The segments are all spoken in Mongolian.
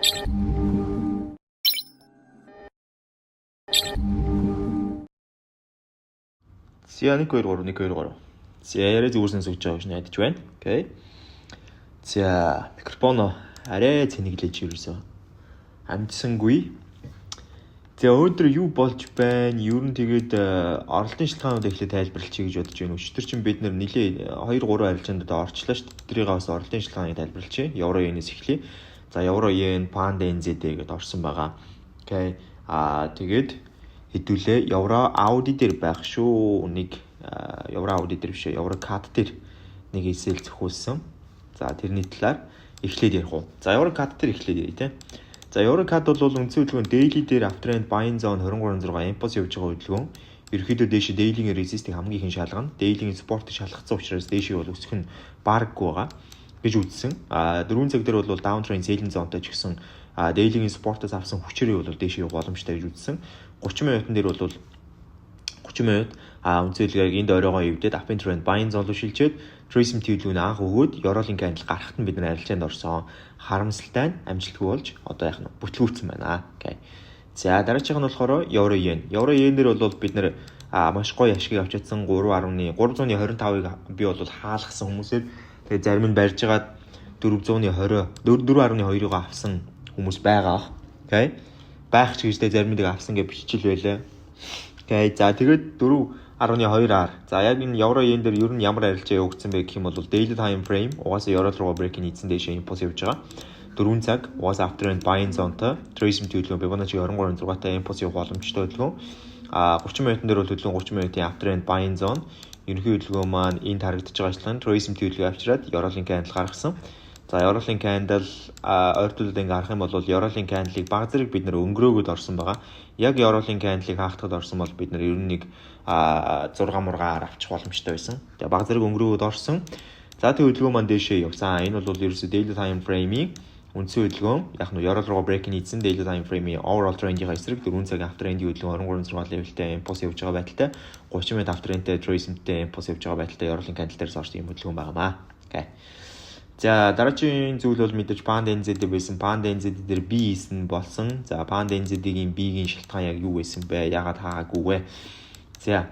За 1 2 3 1 2 3. За яриа зүгээрсэн сууж байгаа гэж найдаж байна. Окей. За микрофон арай цэнэглэж ирсэн. Амжсангүй. За өнөөдөр юу болж байна? Ер нь тэгээд оролтын шалтгаанууд эхлээд тайлбарлачих гэж бодож байна. Өчтөр чинь бид нэлээ 2-3 арилжаанд орчлоо шүү дээ. Тэрийг бас оролтын шалтгааныг тайлбарлачих. Евро йенээс эхлэе. За евро йен, паунд NZD гэдээ орсон байгаа. Окей. Тэгээд хэдүүлээ евро Audi дээр байх шүү. Нэг евро Audi дээр биш, евро CAD дээр нэг эсэл зохиулсан. За тэрний талаар эхлээд ярих уу. За евро CAD дээр эхлээд ярив те. За евро CAD бол үндсэн хөдөлгөөн daily дээр after and buying zone 23.6 импульс явж байгаа хөдөлгөөн. Ерөнхийдөө дээш daily-ийн resist-ийг хамгийн ихэн шалгана. Daily-ийн support-ыг шалгацсан учраас дээшээ бол өсөх нь бараггүй байгаа гэж үзсэн. 4 цаг дээр бол downtrend selling zone-тай ч гэсэн daily-ийн support-аас авсан хүчээрээ бол дээшээ явах боломжтой гэж үзсэн. 30 минутын дээр бол 30 минут үнцэлгийг энд оройгоо эвдээд uptrend trend buying zone руу шилжээд Trace MT-ийг анх өгөөд Euroling candle гарахт нь бид нар арилжаанд орсон. Харамсалтай нь амжилтгүй болж одоо яах нь бүтлгүүрсэн байна. Окей. За дараачих нь болохоор евро йен. Евро йен дээр бол бид нар маш гоё ашиг авч чадсан 3.325-ыг би бол хаалгасан хүмүүсээр тэгээ зарим нь барьж агаад 4.22-ыг авсан хүмүүс байгаа. Окей. Байх ч гэжтэй зарим нэг авсан гэж бичил байлаа. Окей. За тэгээд 4.2-аар. За яг энэ евро йен дээр ер нь ямар арилжаа явагдсан бэ гэх юм бол daily time frame угаасаа euro руу break нийцсэн дэше импульс явж байгаа. 4 цаг угаасаа after and buying zone-тай Trace MT хөдөлгөөн Fibonacci 23.6-тай импульс явах боломжтой хөдөлгөөн. 30 минутын дээр бол хөдөлгөөн 30 минутын after and buying zone. Ерөнхий хөдөлгөөн маань энд харагдаж байгаа ажлын Trace MT хөдөлгөөн авчираад Euroling candle гаргасан. За Euroling candle ойртуулд ингээ харах юм бол Euroling candle-ыг баг зэрэг бид нэр өнгөрөөгөөд орсон байгаа. Яг Euroling candle-ыг хаалтахад орсон бол бид нэр ер нь нэг 6 мургаар авчих боломжтой байсан. Тэгээ баг зэрэг өнгөрөөгөөд орсон. За тэг хөдөлгөөн маань дээшээ явсан. Энэ бол ерөөсөө daily time frame-ийн үндсэн хөдөлгөөн. Яг нь Euro руу break нийцсэн daily time frame-ийн overall trend-ийн эсрэг 4 цагийн after trend-ийн хөдөлгөөн 23.6 level-тэй импульс явж байгаа байдалтай 30 минут after trend-тэй Trace MT-тэй импульс явж байгаа байдалтай Euroling candle дээрс орсон юм хөдөлгөөн байгаамаа. Окей. За дараагийн зүйл бол мэдээж Pound NZD байсан. Pound NZD дээр B9 нь болсон. За Pound NZD-ийн B-ийн шалтгаан яг юу байсан бэ? Ягаад хаагаагүй вэ? За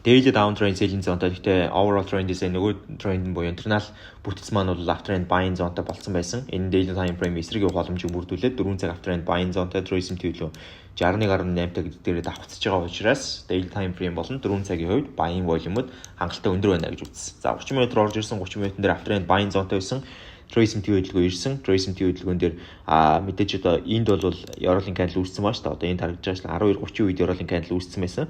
daily downtrend selling zone-тай гэхдээ overall trend-ээс нөгөө trend нь буюу internal бүтц маань бол after and buying zone-тай болсон байсан. Энэ daily time frame эсрэг явах боломжийг бүрдүүлээд 4 цаг after and buying zone-тай Trace MT хөдөлгөөн 61.8-тай гэдэг дээрээ давхцаж байгаа учраас daily time frame болон 4 цагийн хувьд buying volume-уд хангалттай өндөр байна гэж үзсэн. За 30 минутаар орж ирсэн 30 минутын дээр after and buying zone-тай байсан Trace MT хөдөлгөөн ирсэн. Trace MT хөдөлгөөн дээр мэдээж одоо энд бол Euroling candle үүссэн ба шүү дээ. Одоо энд харагдаж байгаа 12:30 үед Euroling candle үүссэн байсан.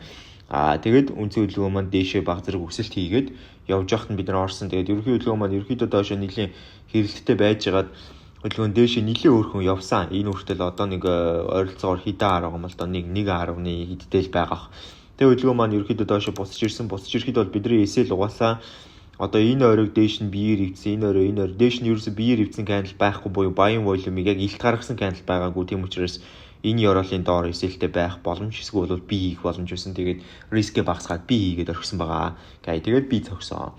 Тэгээд үнцэн хөдөлгөөн маань дээшээ баг зэрэг өсөлт хийгээд явж байхад нь бид нар орсон. Тэгээд ерөнхий хөдөлгөөн маань ерөнхийдөө доошо нэлийн хэрэлттэй байжгаад хөдөлгөөн дээшээ нэлийн өөрхөн явсан. Энэ үртэл одоо нэг ойролцоогоор хэдэн 10 юм л да 1.10-ны хэдтэй л байгаах. Тэгээд хөдөлгөөн маань ерөнхийдөө доошо бусч ирсэн. Бусч ирэхэд бол бидний эсэл угаасаа одоо энэ оройг дээш нь биеэр ивсэн, энэ орой дээш нь ерөөсө биеэр ивсэн candle байхгүй буюу buying volume-ыг яг илт гаргасан candle байгаагүй. Тийм учраас энэ Euroling доор эсэлтэй байх боломж эсвэл бол B хийх боломж байсан. Тэгээд рискээ багасгаад B хийгээд орхисон байгаа. Окей. Тэгээд B зогсоо.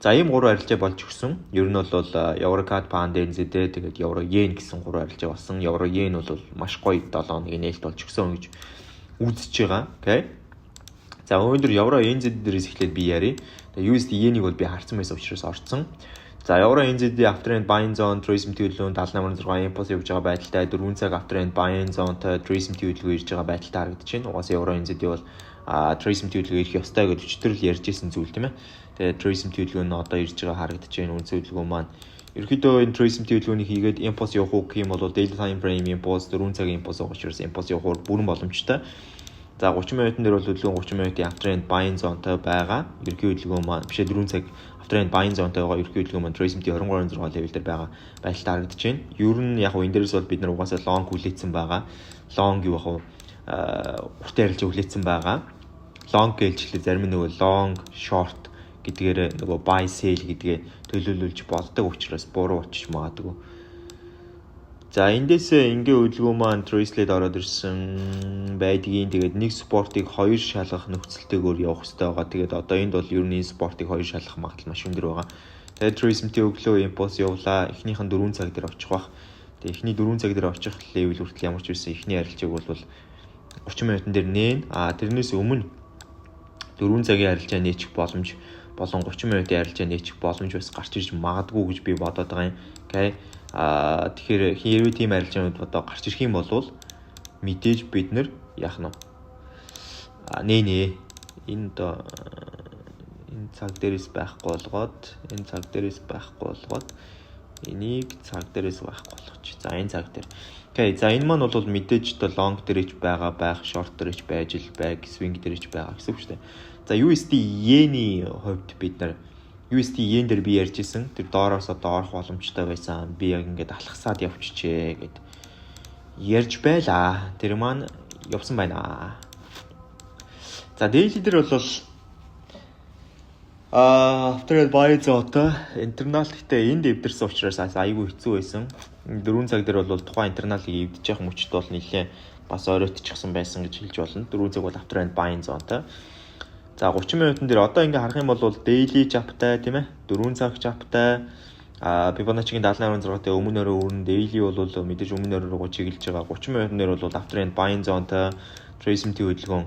За ийм 3 арилжаа болж өгсөн. Ер нь бол Eurocad, Pound NZD тэгээд Euro Yen гэсэн 3 арилжаа болсон. Euro Yen бол маш гоё 7 хоногийн нээлт болж өгсөн гэж үзэж байгаа. Окей. За өнөөдөр Euro NZD дээрээс эхлээд би ярив. USD Yen-ийг бол би харсан байсан учраас орцсон. За Euro NZD after and buying zone Trace MT хөдөлгөөн 78.6 импульс явж байгаа байдалтай 4 цаг after and buying zone-тай Trace MT хөдөлгөөн ирж байгаа байдалтай харагдаж байна. Угаасаа Euro NZD бол Trace MT хөдөлгөөн ирэх ёстой гэж өчтөр л ярьж ирсэн зүйл тийм ээ. Тэгээд Trace MT хөдөлгөөн нь одоо ирж байгаа харагдаж байна. Үнцэн хөдөлгөөн маань ерөөдөө энэ Trace MT хөдөлгөөнийг хийгээд импульс явах уу гэх юм бол daily time frame импульс 4 цагийн импульс учраас импульс явах бүрэн боломжтой. За 30 минутын дээр бол хөдөлгөөн 30 минутын after and buying zone-тай байгаа. Ерөнхий хөдөлгөөн маань бишээ 4 цаг after and buying zone-тай байгаа ерөнхий хөдөлгөөн маань Trace MT 23.6 level дээр байгаа байдалтай харагдаж байна. Ер нь яг энэ дээрээс бол бид нар угаасаа long хүлээсэн байгаа. Long юу яг урт ярилж хүлээсэн байгаа. Long гэлжлээ зарим нөгөө long short гэдгээр нөгөө buy sell гэдгээ төлөөлүүлж болдог учраас буруу очиж магадгүй. За эндээсээ ингээ хөдөлгөөн маань Trace-лээд ороод ирсэн байдгийн. Тэгээд нэг спортыг хоёр шалгах нөхцөлтэйгээр явах хэрэгтэй байгаа. Тэгээд одоо энд бол ер нь спортыг хоёр шалгах магадлал маш өндөр байгаа. Тэгээд Trace MT өглөө импульс явуулаа. Эхнийх нь 4 цаг дээр очих бах. Тэгээ эхний 4 цаг дээр очих левел хүртэл ямар ч байсан эхний арилжааг бол 30 минутын дээр нээн. Тэрнээс өмнө 4 цагийн арилжаа нээчих боломж болон 30 минутын арилжаа нээчих боломж бас гарч ирж магадгүй гэж би бодоод байгаа юм. Окей. Тэгэхээр хэрвээ тийм арилжаанууд одоо гарч ирэх юм бол мэдээж бид нэр яах нь нэ энэ цаг дээрээс байхгүй болгоод энийг цаг дээрээс байхгүй болгоч. За энэ цаг дээр. Окей. За энэ маань бол мэдээж одоо long дээрч байх, short дээрч байж л байг, swing дээрч байгаа гэсэн үг шүү дээ. За USD yen-ийн хувьд бид нар USD yen дээр би ярьж исэн. Тэр доороос одоо орох боломжтой байсан. Би яг ингээд алхасаад явчихжээ гэд ярьж байлаа. Тэр маань явсан байна. За daily дээр бол after buy зоотой интернал гэхдээ энд эвдэрсэн учраас айгүй хэцүү байсан. 4 цаг дээр бол тухайн интерналыг эвдэж явах мөчд бол нэлээ бас оройтчихсан байсан гэж хэлж болно. 4 цаг бол after buy зоотой. За 30 минутын дээр одоо ингээ харах юм бол daily chapтай тийм ээ 4 цаг chapтай Fibonacci-гийн 78.6-тай өмнө өрөө өрн daily бол мэдээж өмнө өрөө чиглэж байгаа 30 минутын дээр бол after buy зоотой Trace-MT хөдөлгөөн.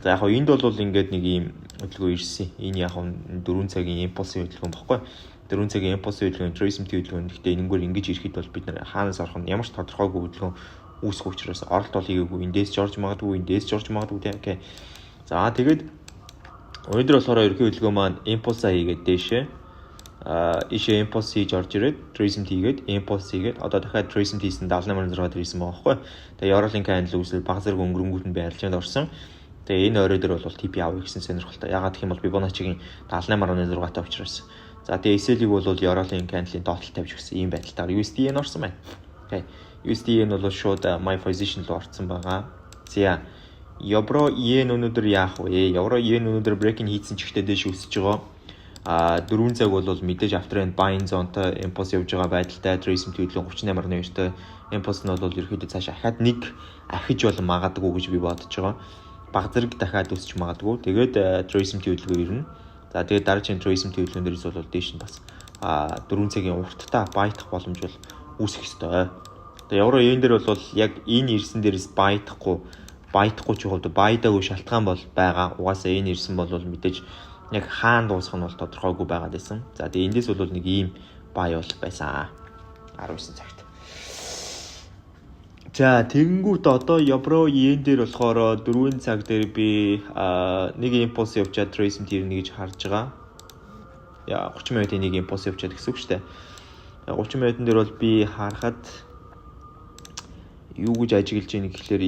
За яг энд бол ингээд нэг ийм хөдөлгөөн ирсэн. Энэ яг 4 цагийн impulse хөдөлгөөн баггүй. 4 цагийн impulse хөдөлгөөн Trace-MT хөдөлгөөн. Гэхдээ энэгээр ингэж ирэхэд бол бид нар хаанаас орох нь ямар ч тодорхойгүй хөдөлгөөн үүсэх учраас оролт бол хийгээгүй. Эндээс жорж магадгүй тийм. Окей. За тэгээд өнөөдөр болохоор ерөнхий хөдөлгөөн маань impulse хийгээд дээшээ ишээ impulse хийж орж ирээд Trace-MT хийгээд impulse хийгээд одоо дахиад Trace-MT хийсэн 78.6 дээр ирсэн байгаа байхгүй. Тэгээ Euroling candle үүсэл баг зэрэг өнгөрөнгүүт нь байрлалд орсон. Тэгээ энэ орой дээр бол TP авъя гэсэн сонирхолтой. Ягаад гэх юм бол Fibonacci-гийн 78.6-тай учраас. За тэгээ SL-ийг бол Euroling candle-ийн доотлол тавьж өгсөн ийм байдалтаар USD-ийн орсон байна. Окей. USD-ийн бол шууд my position руу орсон байгаа. За Euro yen өнөөдөр яах вэ? Euro yen өнөөдөр break-in хийсэн ч ихтэй дэш өсөж байгаа. 4 цаг бол мэдээж after buying zone-тай impulse явж байгаа байдалтай Trace-MT хөдөлгөөн 38.2-тай impulse нь бол ерөөхдөө цааш ахаад нэг ахиж бол магадгүй гэж би бодож байгаа. Баг зэрэг дахиад өсч магадгүй. Тэгээд Trace-MT хөдөлгөөн ирнэ. За тэгээд дараагийн Trace-MT хөдөлгөөн дээрээс бол дээш нь бас 4 цагийн урттай байтах боломж бол үүсэх ёстой. Тэгээд Euro yen дээр бол яг энэ ирсэн дээрээс байтахгүй ч хувьд байдаагүй шалтгаан бол байгаа. Угаасаа энэ ирсэн бол мэдээж яг хаан дуусах нь бол тодорхойгүй байгаад байсан. За тэгээ эндээс бол нэг ийм бай болох байсан 19 цагт. За тэгэнгүүт одоо Euro yen дээр болохоор 4 цаг дээр би нэг импульс явуулаад Trace-MT ирнэ гэж харж байгаа. Яа 30 минутын нэг импульс явуулаад гэсэн үг шүү дээ. 30 минутын дээр бол би харахад юу гэж ажиглаж ийн гэхлээр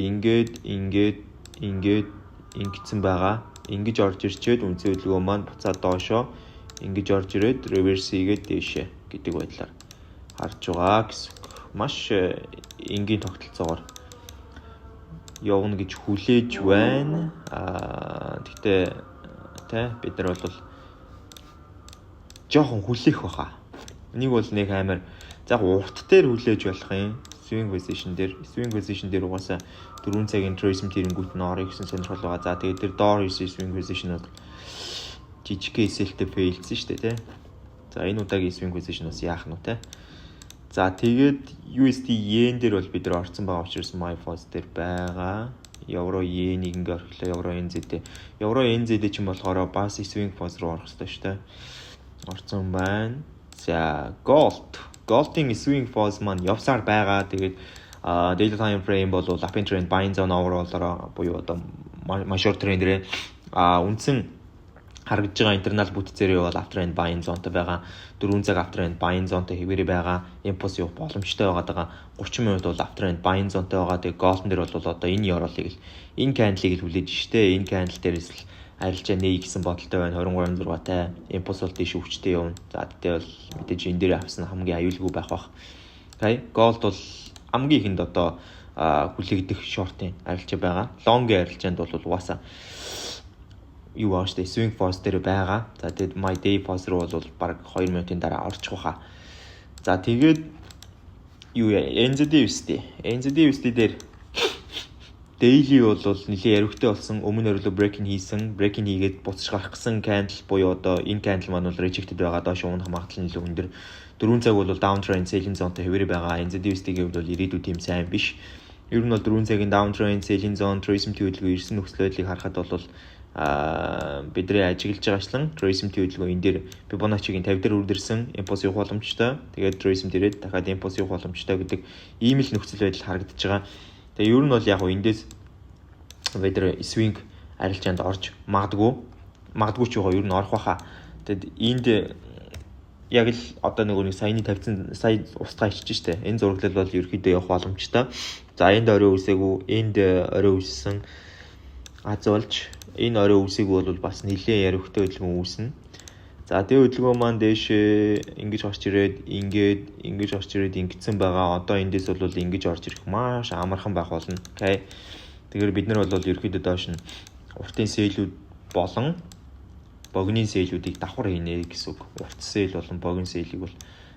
ингэсэн байгаа. Ингэж орж ирчээд үнцэн хөдөлгөөн маань буцаад доошоо ингэж орж ирээд reverse хийгээд дээшээ гэдэг байдлаар харж байгаа гэсэн үг. Маш энгийн тогтолцоогоор явна гэж хүлээж байна. Тэгтээ бид нар бол жоохон хүлээх баха. Энийг бол нэг амар за урт дээр хүлээж болох юм. Swing position дээр угаасаа 4 цагийн Trace-MT тэрэнгүүт нь орё гэсэн сонирхол байгаа. За тэгээд тэр доор ирсэн swing position бол жижиг SL-тэй фейлсэн шүү дээ, тий. За энэ удаагийн swing position бас яах нь вэ, тий. За тэгээд USD yen дээр бол бид нар орсон байгаа учраас MyFoz дээр байгаа. Euro yen-ийг ингээ орхилоо Euro NZ дээр. Euro NZ дээр ч юм болохоор бас swing Foz руу орох хэрэгтэй шүү дээ. Орсон байна. За Gold-ийн swing Foz маань явсаар байгаа. Тэгээд daily time frame бол uptrend trend buying zone overall-ороо буюу одоо short trend-ээр үндсэн харагдж байгаа интернал бүтцээрээ бол uptrend buying zone-тай байгаа. 4 цаг uptrend buying zone-тай хэвээрээ байгаа. Impulse явах боломжтой байгаа. 30 минут бол uptrend buying zone-тай байгаа. Тэгээд Gold дээр бол одоо энэ Euro-ыг л энэ candle-ыг л хүлээж штэ. Энэ candle дээрээс л арилжаа нээ гэсэн бодолтой байна. 23.6-тай импульс бол дэш өвчтэй явна. За тэгтээ бол мэдээж энэ дээр авсан хамгийн аюулгүй байх бах. Окей. Gold бол хамгийн ихэнд одоо хүлээгдэх шортын арилжаа байгаа. Long-ийн арилжаанд бол угаасаа юу байгаа штэ swing Foz дээр байгаа. За тэгээд my day Foz руу бол баг 2 минутын дараа орчих واخа. За тэгээд юу NZD дээр daily бол нэлийн яригтэй болсон. Өмнө өрлөө break-in хийгээд буцаж гарах гэсэн candle буюу одоо энэ candle маань бол rejected байгаа. Доош унах магадлал нэлээд өндөр. 4 цаг бол downtrend selling zoneтой хэвээрээ байгаа. NZD-ийн бол ирээдүйд тийм сайн биш. Ер нь бол 4 цагийн downtrend selling zone TraceMT хөдөлгөөн ирсэн нөхцөл байдлыг харахад бол бидний ажиглаж байгаачлан TraceMT хөдөлгөөн энэ дээр Fibonacci-гийн 50 дээр үрдэрсэн impulse явах боломжтой. Тэгээд TraceMT ирээд дахиад impulse явах боломжтой гэдэг ийм л нөхцөл байдал харагдаж байгаа. Тэгээ ер нь бол яг эндээс whether swing арилжаанд орж магадгүй ч ер нь орох байхаа. Тэгэд энд яг л одоо нэг саяны тавьсан сая устгаа ичж штэ. Энэ зураглал бол ерөөхдөө явах боломжтой. За энд орой үсээгүй, энд орой үссэн азуулж энэ орой үсээгүй бол бас нэлээд яривхтай хөдөлгөөн үүснэ. За тэгээ хөдөлгөөн маань дээшээ ингэж орч ирээд ингэж орч ирээд ингэсэн байгаа. Одоо эндээс бол ингэж орж ирэх маш амархан байх болно. Окей. Тэгэхээр бид нар бол ерөөхдөө доош нь уртын сэлүүд болон богино сэлүүдийг давхар хийнэ гэсэн үг. Урт сэл болон богино сэлийг бол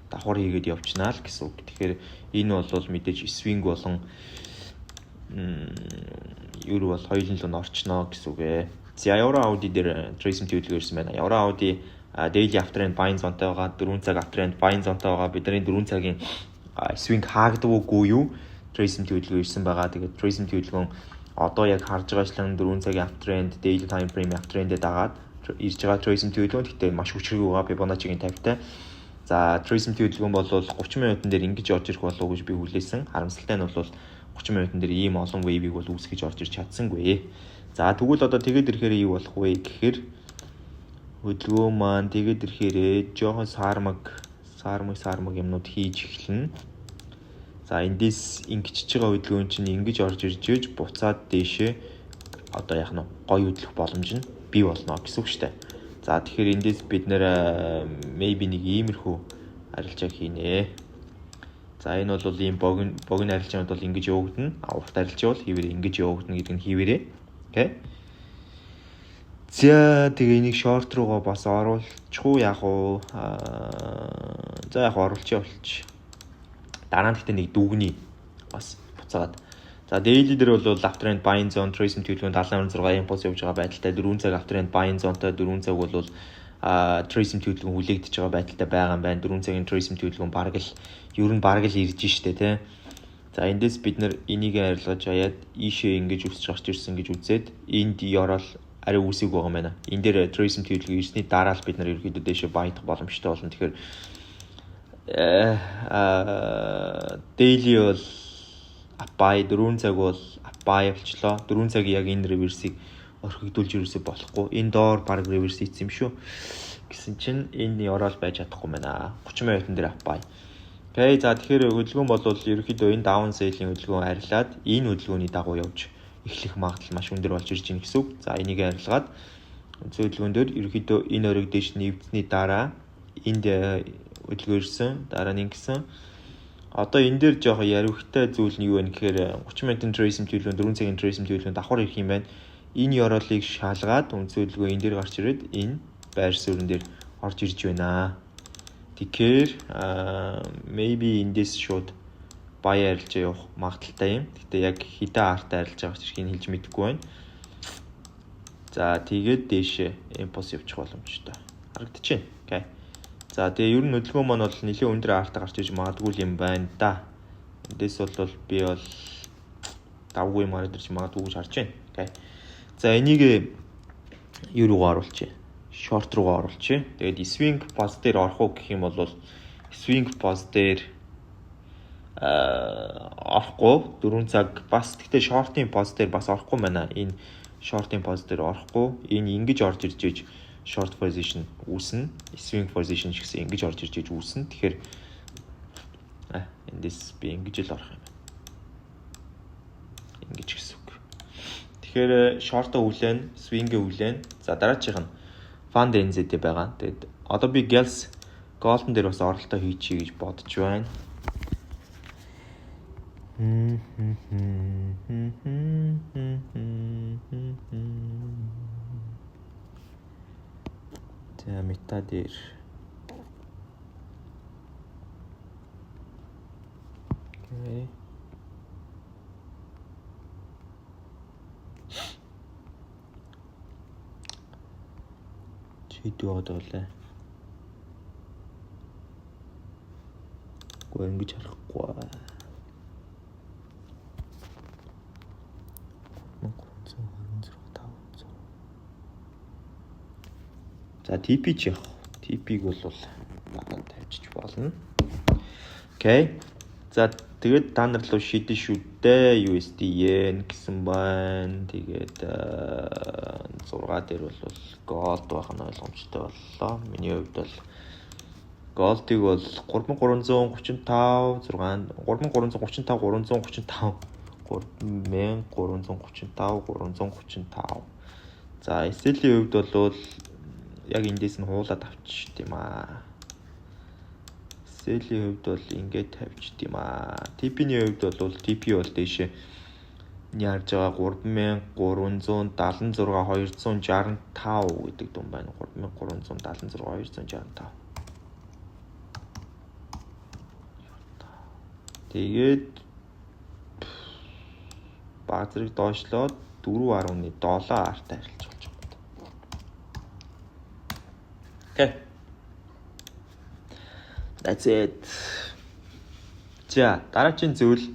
давхар хийгээд явчихнаа л гэсэн үг. Тэгэхээр энэ бол мэдээж swing болон ер бол хоёулын л орчноо гэсэн үг ээ. За Euro Audi дээр TraceMT хөдөлгөөн ирсэн байна. Euro Audi daily aftertrend buying zone-тай байгаа, 4 цаг aftertrend buying zone-тай байгаа. Бидний 4 цагийн swing хаагдаггүй юу? TraceMT хөдөлгөөн ирсэн байгаа. Тэгээд TraceMT хөдөлгөөн одоо яг харж байгаачлан 4 цагийн aftertrend, daily time frame aftertrend-д дагаад ирж байгаа TraceMT хөдөлгөөн гэхдээ маш хүчрэг байгаа Fibonacci-гийн 50-тай. За TraceMT хөдөлгөөн бол 30 минутын дээр ингэж орж ирэх болов уу гэж би хүлээсэн. Харамсалтай нь бол 30 минутын дээр ийм олон wave-ийг бол үүсгэж орж ирч чадсангүй. За тэгвэл одоо тэгээд ирэхээр юу болох вэ гэхээр хөдөлгөөн маань тэгээд ирэхээр жоохон сармаг юмнууд хийж эхэлнэ. За эндээс ингэчж байгаа хөдөлгөөн чинь ингэж орж ирж буцаад дээшээ одоо яах нь гоё хөдлөх боломж нь бий болно гэсэн үг шүү дээ. За тэгэхээр эндээс бид нэр maybe нэг иймэрхүү арилжаа хийнэ. За энэ бол ийм богино арилжаанд бол ингэж явагдана. Урт арилжаа бол хийвэрээ ингэж явагдана гэдэг нь хийвэрээ. Окей. За тэгээ энийг short руугаа бас оруулчих уу яах уу? За яг оруулчих. Дараа нь гэхдээ нэг дүүгний бас буцаад. За daily дээр бол aftertrend buying zone TraceMT хөдөлгөөн 76 impulse явж байгаа байдалтай 4 цаг aftertrend buying zone-тай 4 цаг бол TraceMT хөдөлгөөн хүлээгдэж байгаа байдалтай байгаа юм байна. 4 цагийн TraceMT хөдөлгөөн бараг л ирж штэ тий. За эндээс бид нар энийг арилгаж хаяад ийшээ ингэж үсч гарч ирсэн гэж үзээд энд ёрол арай үсэг байгаа юм байна. Энэ дээр TraceMT хөдөлгөөн ирсний дараа л бид нар ерөөдөө дэшээ баядах боломжтой болно. Тэгэхээр daily бол buy 4 цаг бол buy болчлоо. 4 цаг яг энэ реверсийг орхигдуулж ерөөсөө болохгүй. Энэ доор баг реверс хийсэн юм шүү. Гэсэн чинь энэ ёроол байж чадахгүй байна. 30 минутын дээр buy. Окей, за тэгэхээр хөдөлгөөн бол ерөөхдөө энэ даун сейлийн хөдөлгөөн арилаад энэ хөдөлгөөний дагуу явж эхлэх магадлал маш өндөр болж ирж байна гэсэн үг. За энийг арилгаад хөдөлгөөн дээр ерөөхдөө энэ оройг дэш нэвдсэний дараа энд хөдөлгөөн ирсэн, дараа нь ингэсэн. Одоо энэ дээр жоох яривхтай зүйл нь юу вэ гэхээр 30 минутын TraceMT хөдөлгөөн 4 цагийн TraceMT хөдөлгөөн давхар ирэх юм байна. Энэ ёроолыг шалгаад үндсэн хөдөлгөөн энэ дээр гарч ирээд энэ байр суурин дээр орж ирж байна. Тэгэхээр maybe эндээс шууд buy арилжаа явах магадaltaй юм. Гэтэ яг хитэ артай арилж байгаа ч хэлж мэдэхгүй байна. За тэгээд дээшээ impulse явуучих боломжтой. Харагдчихэв. Окей. За тэгээ ер нь хөдөлгөөн маань бол нэлээд өндөр артай гарч иж магадгүй юм байна да. Эндээс бол би бол давгүй юм арай дэрч магадгүй гэж харж байна. Окей. За энийг юу руугаа оруулчих. Short руугаа оруулчих. Тэгээд swing post дээр орох уу гэх юм бол swing post дээр орохгүй 4 цаг бас гэхдээ short-ийн post дээр бас орохгүй байна. Энэ short-ийн post дээр орохгүй. Энэ ингэж орж ирж иж short position үүснэ. Swing position гэсэн ингэж орж ирж иж үүснэ. Тэгэхээр эндээс би ингэж л орох юм байна. Ингэж гэсэн үг. Тэгэхээр short-а хүлээн, swing-ը хүлээн. За дараачих нь fund NZ байгаа. Тэгээд одоо би Gels Golden дээр бас оролтоо хийчихье гэж бодож байна. За мета дээр окей. Чид яваад байлаа. Ингэж харахгүй. 1326. За TP ч явах. TP-г бол багаар тавьчих болно. Окей. За тэгээд та нар руу шийдэн шүү дээ. USD yen гэсэн байна. Тэгээд 6 дээр бол gold байх нь ойлгомжтой боллоо. Миний хувьд бол gold-ыг бол 3335 335. За SL-ийн хувьд бол яг эндээс нь хуулаад авчих тийм аа. SL-ийн хувьд бол ингээд тавьчих тийм аа. TP-ний хувьд бол TP бол дэшээ яаж байгаа 3376 265 гэдэг дүн байна. 3376 265. Тэгээд баазрыг доошлоод 4.7 артай арилж болж байгаа. Okay. That's it. За, дараагийн зүйл.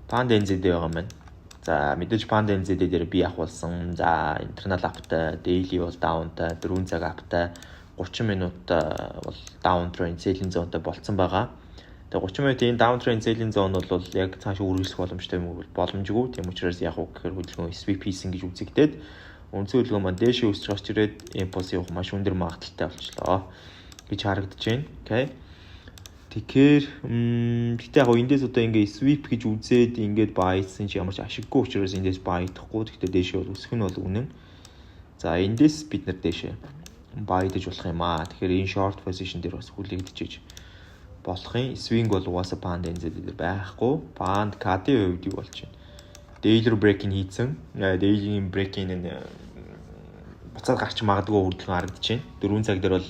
Panda NZD байгаа юм байна. За, мэдээж Panda NZD дээр би ахуулсан. За, internal аптай, daily бол downтай, 4 цаг аптай, 30 минут бол down trend selling zone-тай болцсон байгаа. Тэгээ 30 минутын down trend selling zone бол яг цааш үргэлжлэх боломжтой боломжгүй. Тийм учраас яг гэхээр хөдөлгөөн sweep хийсэн гэж үзэгдээд үндсэн хөдөлгөөн маань дээшээ өсч гарч ирээд impulse явах маш өндөр магадaltaй болчлоо гэж харагдаж байна. Окей. Тэгэхээр гэтээ яг эндээс одоо ингээ sweep гэж үзээд ингээд buy хийсэн чи ямар ч ашиггүй учраас эндээс buy хийхгүй. Гэтээ дээшээ бол өсөх нь бол үнэн. За эндээс бид нар дээшээ buy хийж болох юм аа. Тэгэхээр энэ short position дээр бас хүлээгдэж болох юм. Swing бол угаасаа Panda NZD дээр байхгүй. Panda KD-ийн хувьд юу болж байна? Daily break-ин хийцэн. Daily break-ин буцаад гарч магадгүй хөдөлгөөн харагдаж байна. 4 цаг дээр бол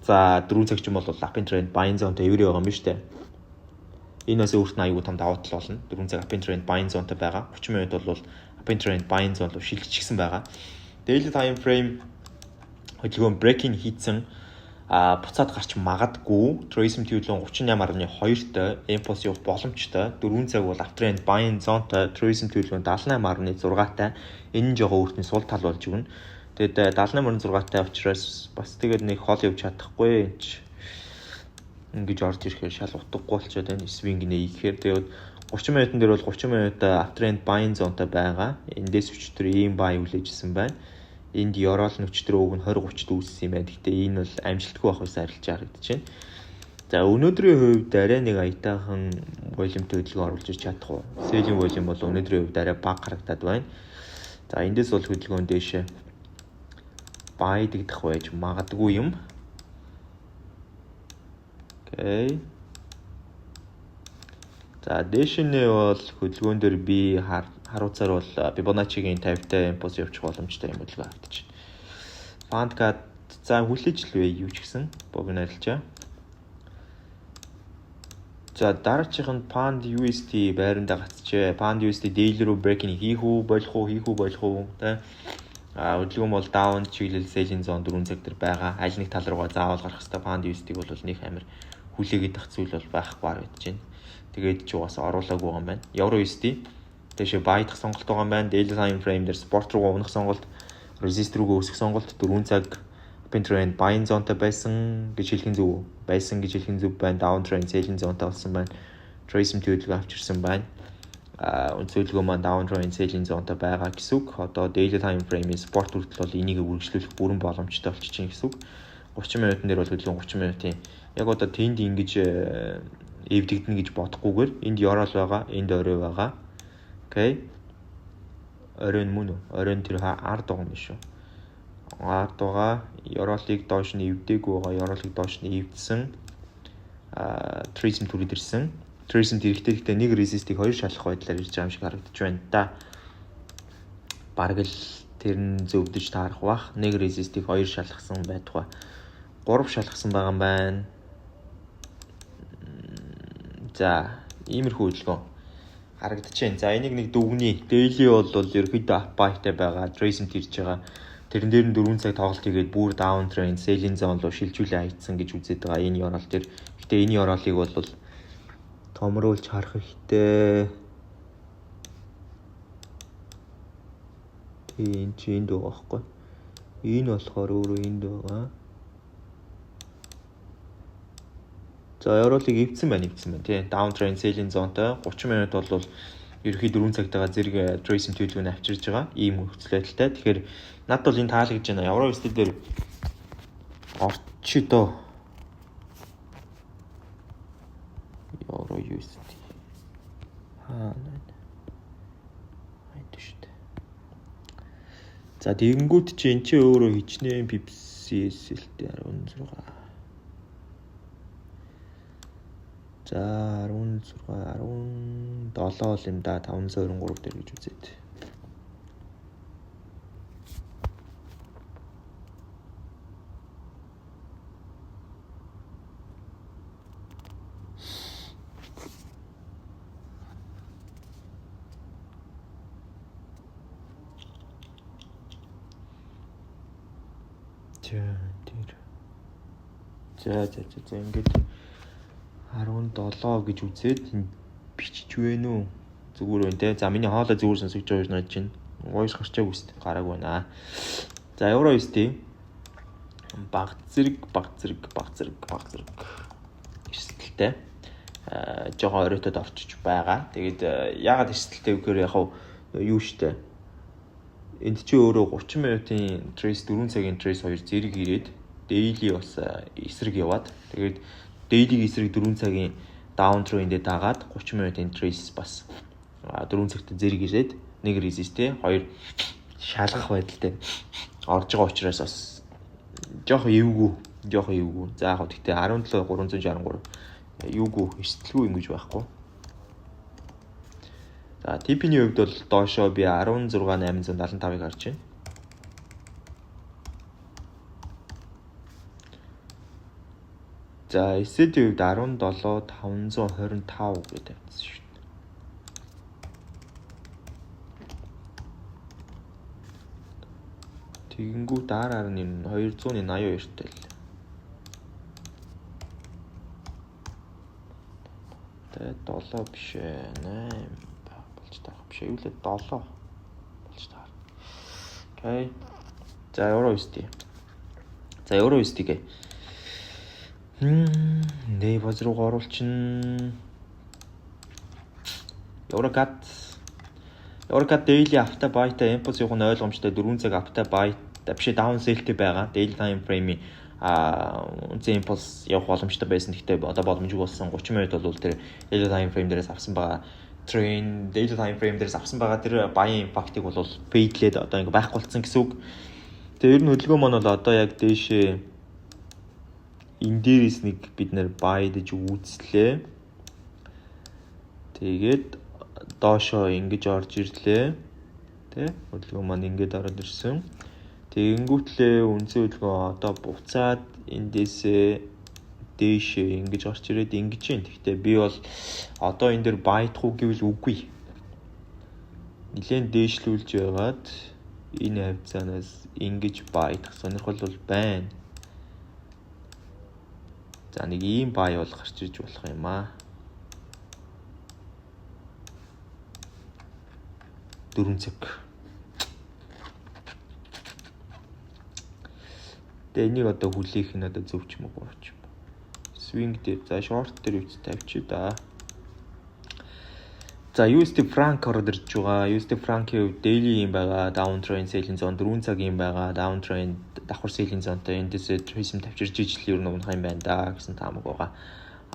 за 4 цаг ч юм бол up trend buying zone-тай эвэр байгаа юм шүү дээ. Энэ бас өөрт нь аягүй том давуу тал болно. 4 цаг up trend buying zone-тай байгаа. 30 минут бол up trend buying zone руу шилжчихсэн байгаа. Daily time frame хөдөлгөөн break-ин хийцэн буцаад гарч магадгүй. Tourism төлөв 38.2-тай impulse явах боломжтой. 4 цаг бол uptrend buying zone-тай tourism төлөв 78.6-тай. Энэ нь жоо өөртний сул тал болж өгнө. Тэгээд 78.6-тай учраас бас тэгээд нэг хол явж чадахгүй. Ингэж орж ирэхээр шал утгагүй болчиход байна. Swing нээхээр тэгээд 30 минутын дээр бол 30 минут uptrend buying zone-тай байгаа. Эндээс өчтөр ийм buy хүлээжсэн байна. Энд Euro өчтөр өг нь 20-30-д үүссэн юм байна. Гэхдээ энэ бол амжилтгүй байх үс арилж харагдаж байна. За өнөөдрийн хувьд арай нэг аятайхан волюмтэй хөдөлгөөн оруулж ирч чадах уу? Selling volume бол өнөөдрийн хувьд арай бага харагдаад байна. За эндээс бол хөдөлгөөн дэше buy дэгдэх байж магадгүй юм. Окей. За дэшнээ бол хөдөлгөөн дээр би харуулцаар бол Fibonacci-гийн 50-тай impulse явуучих боломжтой юм хөдөлгөөн автчих. Panda за хүлээж л вэ юу ч гэсэн богино арилжаа. За дараачих нь Panda USD байрандаа гацжээ. Panda USD daily руу break-ин хийх үү болох уу тэ. Хөдөлгөөн бол down чиглэл selling zone 4 цаг дээр байгаа. Аль нэг тал руугаа заавал гарах хэрэгтэй. Panda USD-г бол нэг амир хүлээгээд ах зүйл бол байхгүй харагдаж байна. Тэгээд ч угаасаа оруулаагүй юм байна. Euro USD тэшээ buy дах сонголт байгаа юм байна. Daily time frame дээр support руу унах сонголт, resist руугаа өсөх сонголт 4 цаг up trend buying zone-тай байсан гэж хэлэх зүв байна. Down trend selling zone-тай болсон байна. Tourism төлөвлөгөө авчирсан байна. Өнцөлгөө маань down trend selling zone-тай байгаа гэсэн үг. Одоо daily time frame-ийн support хүртэл бол энийг үргэлжлүүлэх бүрэн боломжтой болчихжин гэсэн үг. 30 минутын дээр бол хөдөлгөөн 30 минутын яг одоо тэнд ингэж эвдэгдэнэ гэж бодохгүйгээр энд Euro байгаа, энд орой байгаа. Окей. Оройн мөн үү? Оройн тэр ард байгаа юм шүү. Ард байгаа. Euro-ыг доош нь эвдээгүй байгаа. Euro-ыг доош нь эвдсэн. Tourism төрөд ирсэн. Tourism хэрэгтэй нэг resist-ийг хоёр шалах байдлаар ирж байгаа юм шиг харагдаж байна да. Бараг л тэр нь зөвдөж таарах бах. Нэг resist-ийг хоёр шалгасан байтугай. 3 шалгасан байгаа юм байна. За, иймэрхүү хөдөлгөөн харагдчихээн. За энийг нэг дүгний. Daily бол ерөөхдөө up buy-тай байгаа. Tracing ирж байгаа. Тэрэн дээр нь 4 цаг тоглолт хийгээд бүр down trend, selling zone руу шилжүүлээ хайцсан гэж үзээд байгаа. Энэ орол дээр. Гэтэ энэ оролыг бол томруулж харах хэрэгтэй. Тийм чи энд байгаа байхгүй. Энэ болохоор өөрөө энд байгаа. За оролыг эвдсэн байна тий. Down trend selling zone-тай 30 минут бол ерөөхдөө 4 цагтайгаа зэрэг tracing төлөвлөгөөнд авчирж байгаа. Ийм нөхцөл байдалтай. Тэгэхээр надад бол энэ таалагдж байна. Евро USD дээр орчидоо Евро USD шүү дээ. За тэгэнгүүт чи эн чинь өөрөө хичнээн PCSL-тэй 16. За 16 17 юм да 523 дээр гэж үзээд. За ингээд 17 гэж үзээд бичиж байна уу? Зүгээр байна те. За миний хоолой зүгээр сонсогдож байгаа юм чинь. Voice гарчаагүй шүү дээ. Гараагүй байна. За евро USD баг зэрэг эрсдэлтэй. Жогоо оройтод орчиж байгаа. Тэгээд яагаад эрсдэлтэй вэ гэхээр яг юу штэ. Энд чи өөрөө 30 минутын trace 4 цагийн trace 2 зэрэг ирээд daily бас эсрэг яваад тэгээд daily эсрэг 4 цагийн down trend-д дагаад 30 минутын trace бас 4 цагт зэрэг ирээд нэг resist те 2 шалгах байдалтай орж байгаа учраас бас жоох эвгүй. За яг гэхдээ 17 363 эвгүй эрсдэлгүй юм гэж байхгүй. За TP-ний хувьд бол доошоо би 16875-ыг харж байна. За SCD-ийн хувьд 17525 гэдэг тавьсан шүү дээ. Тэгэнгүү дараа нь 282-тай л. Тэгээд 7 биш 8 болж таах биш юу лээ 7 болж таар. Окей. За евро USD. За евро USD гээ. Дэй баз руу оруулчин. Еврокат daily after buy-тай импульс явах нь ойлгомжтой 4 цаг after buy биш down sell-тэй байгаа. Daily time frame-ийн үнцэн импульс явах боломжтой байсан. Гэхдээ одоо боломжгүй болсон 30 минут бол тэр daily time frame дээрээс авсан байгаа. Train daily time frame дээрээс авсан байгаа тэр buy-ийн impact-ыг бол fade-лээд одоо ингээ байхгүй болсон гэсэн үг. Тэр нь хөдөлгөөн маань бол одоо яг дээшээ энэ дээрээс нэг бид нэр buy дэж үүслээ. Тэгээд доошоо ингэж орж ирлээ. Тэ? Хөдөлгөөн маань ингэж ороод ирсэн. Тэгэнгүүтлээ үнцэн хөдөлгөөн одоо буцаад эндээсээ дээшээ ингэж орч ирээд ингэж юм. Гэхдээ би бол одоо энэ дээр buy-дах уу гэвэл үгүй. Нилээн дээшлүүлж байгаад энэ хавцаанаас ингэж buy-дах сонирхол бол байна. За нэг ийм buy бол гарч ирж болох юм аа. 4 цаг. Тэгээ энийг одоо хүлээх нь одоо зөв ч юм уу ч юм. Swing дээр за short дээр үз тавьчих да. За USD franc ороод ирж байгаа. USD franc-ийн хувьд daily юм байгаа. Down trend selling zone 4 цагийн байгаа. Down trend давхар selling zone-тай эндээсээ трейсм тавьчирж ижил ер нь унах юм байна да гэсэн таамаг байгаа.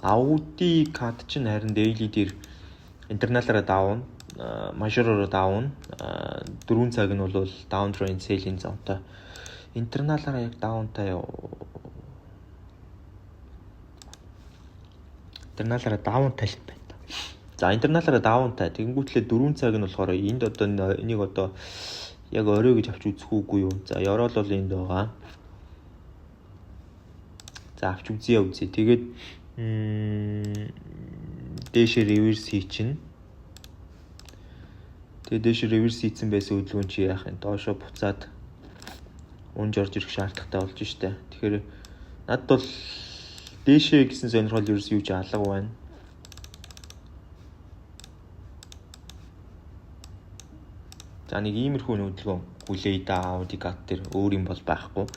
Audi card чинь харин daily дээр интерналаараа down, major-ороо down, 4 цаг нь бол down trend selling zone-тай. Интерналаараа яг down-тай интерналаараа down-тай л байна. За интерналаараа down-тай. Тэгэнгүүтлээ 4 цаг нь болохоор энд одоо энийг одоо яг орой гэж авч үзэх үгүй юу? За евро бол энд байгаа. За авч үзье. Тэгээд дээшээ reverse хий чинь. Тэгээ дээш реверс хийсэн байсан хөдөлгөөн чи яах юм? Доошоо буцаад унж орж ирэх шаардлагатай болж штэ. Тэгэхээр надад бол дээшээ гэсэн сонирхол ерөөс юу ч алга байна. За нэг иймэрхүү хөдөлгөөн хүлээе да Audi CAD дээр өөр юм бол байхгүй.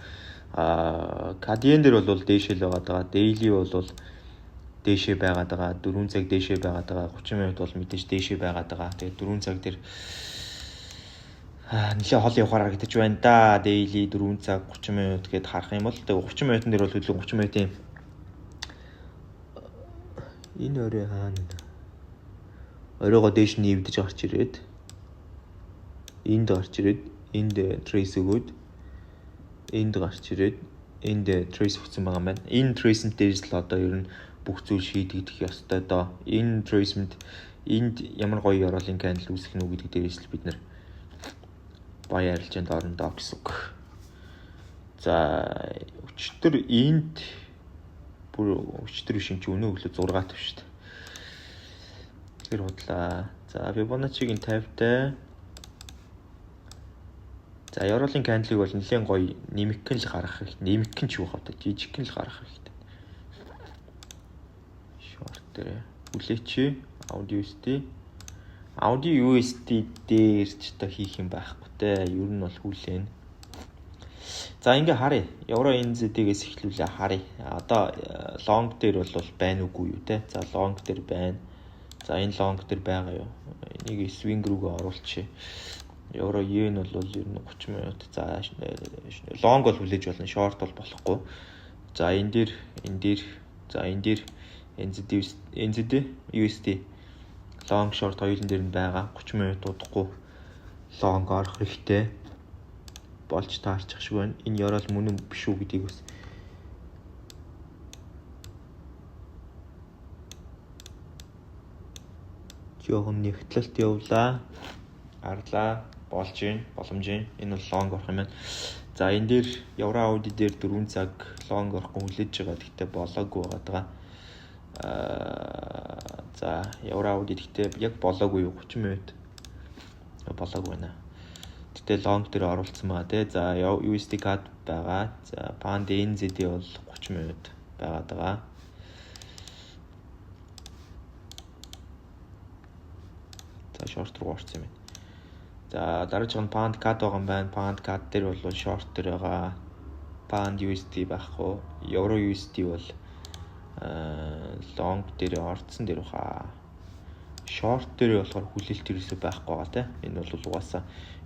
CAD-ийн дээр бол дээшээ л байгаа даа. Daily бол дээшээ байгаад байгаа. 4 цаг дээшээ байгаад байгаа. 30 минут бол мэдээж дээшээ байгаад байгаа. Тэгээ 4 цаг дээр нэлээ хол явахаар гэж байна да. Daily 4 цаг 30 минут гэд харах юм бол тэгээ 30 минутын дээр бол хөдөлгөөн 30 минутын энэ өрөө хаана өрөөгөө дээш нэвдэж гарч ирээд энд гарч ирээд энд trace өгөөд энд гарч ирээд энд trace өгсөн байгаа юм байна. Энэ trace-nt дээр л одоо ер нь бүх зүйл шийдэгдэх ёстой доо. Энэ trace-nt энд ямар гоё яруулын candle үүсгэх нь үү гэдэг дээрээс л бид нэр баяр ярилцаанд орно доо гэсэн үг. За өчтөр энд бүр өчтөр биш юм чи өнөө өглөө 6 тав шүү дээ. Тэр худлаа. За Fibonacci-гийн 50-тай. За яруулын candle-ыг бол нэлээд гоё нэмэгхэн л гаргах хэрэгтэй. Нэмэгхэн ч юу хавтаа жижигхэн л гаргах хэрэгтэй. Short дээр хүлээч Audi USD. Audi USD дээр ч та хийх юм байхгүй те. Ер нь бол хүлээн. За ингээ харъя. Евро NZ-ээс эхлүүлээ харъя. Одоо long дээр бол байна уугүй юу те. За long дээр байна. За энэ long дээр байгаа юу. Энийг swing рүүгээ оруулчих. Евро yen бол ер нь 30 минут. За long бол хүлээж болно. Short бол болохгүй. За энэ дээр за энэ дээр NZ USD long short хоёулын дээр нь байгаа. 30 минут удахгүй long орох хэрэгтэй. Болж таарчих шиг байна. Энэ ярал мөн биш үү гэдгийг бас жоохон нэгтлэлт явлаа. Арлаа болж гин боломж юм. Энэ бол long орох юм байна. За энэ дээр евро Audi дээр 4 цаг long орохгүй хүлээж байгаа. Гэхдээ болоогүй байгаа. За евро Audi гэхдээ яг болоогүй юу 30 минут болоогүй байна. Тэгтээ long дээр оруулсан байгаа те. За USD CAD байгаа. За pound NZD бол 30 минут байгаад байгаа. За short руу орсон юм байна. За дараач нь pound CAD байгаа юм байна. Pound CAD дээр бол short дээр байгаа. Pound USD байхгүй. Euro USD бол long дээр орцсон дээр баха. Short дээр болохоор хүлээлт ерөөсөй байхгүй байгаа те. Энэ бол угаасаа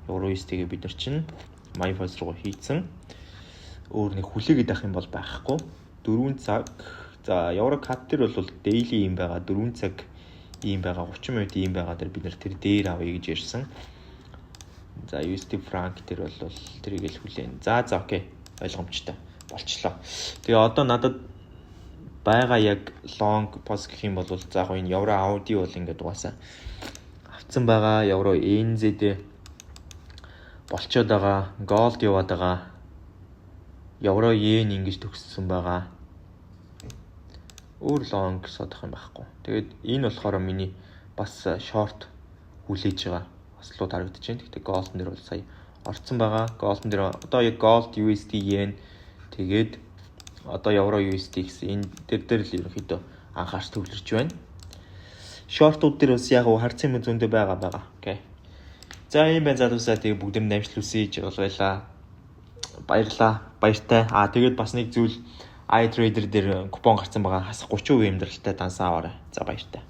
Euro USD-гээ бид нар чинь MyFox руу хийцэн. Өөр нэг хүлээгээд авах юм бол байхгүй. 4 цаг. За Euro CAD дээр бол daily юм байгаа. 4 цаг ийм байгаа. 30 минут ийм байгаа дээр бид нар тэр дээр авъя гэж ярьсан. За USD franc дээр бол тэрийг л хүлээн. За окей. Ойлгомжтой. Болчлоо. Тэгээ одоо надад байгаа яг long post гэх юм бол за яг энэ Euro Audi бол ингээд угаасаа авцсан байгаа. Euro NZ болчоод байгаа. Gold яваад байгаа. Euro yen ингэж төгссөн байгаа. Өөр long содох юм байхгүй. Тэгээд энэ болохоор миний бас short хүлээж байгаа. Ослоо тарагдаж байна. Гэхдээ gold нэр бол сая орцсон байгаа. Gold нэр одоо яг gold USD yen тэгээд одоо Euro USD гэсэн энэ дээр л ерөнхийдөө анхаарч төвлөрч байна. Short-ууд дээр бас яг харцсан юм зөндөө байгаа. Окей. За ийм байна залуусаа тэгээ бүгд нь намжлуулсаж байлаа. Баярлаа. Баяртай. Тэгээд бас нэг зүйл iTrader дээр купон гарсан байгаа. Хас 30% амьдралтай дансаа аваарай. За баяртай.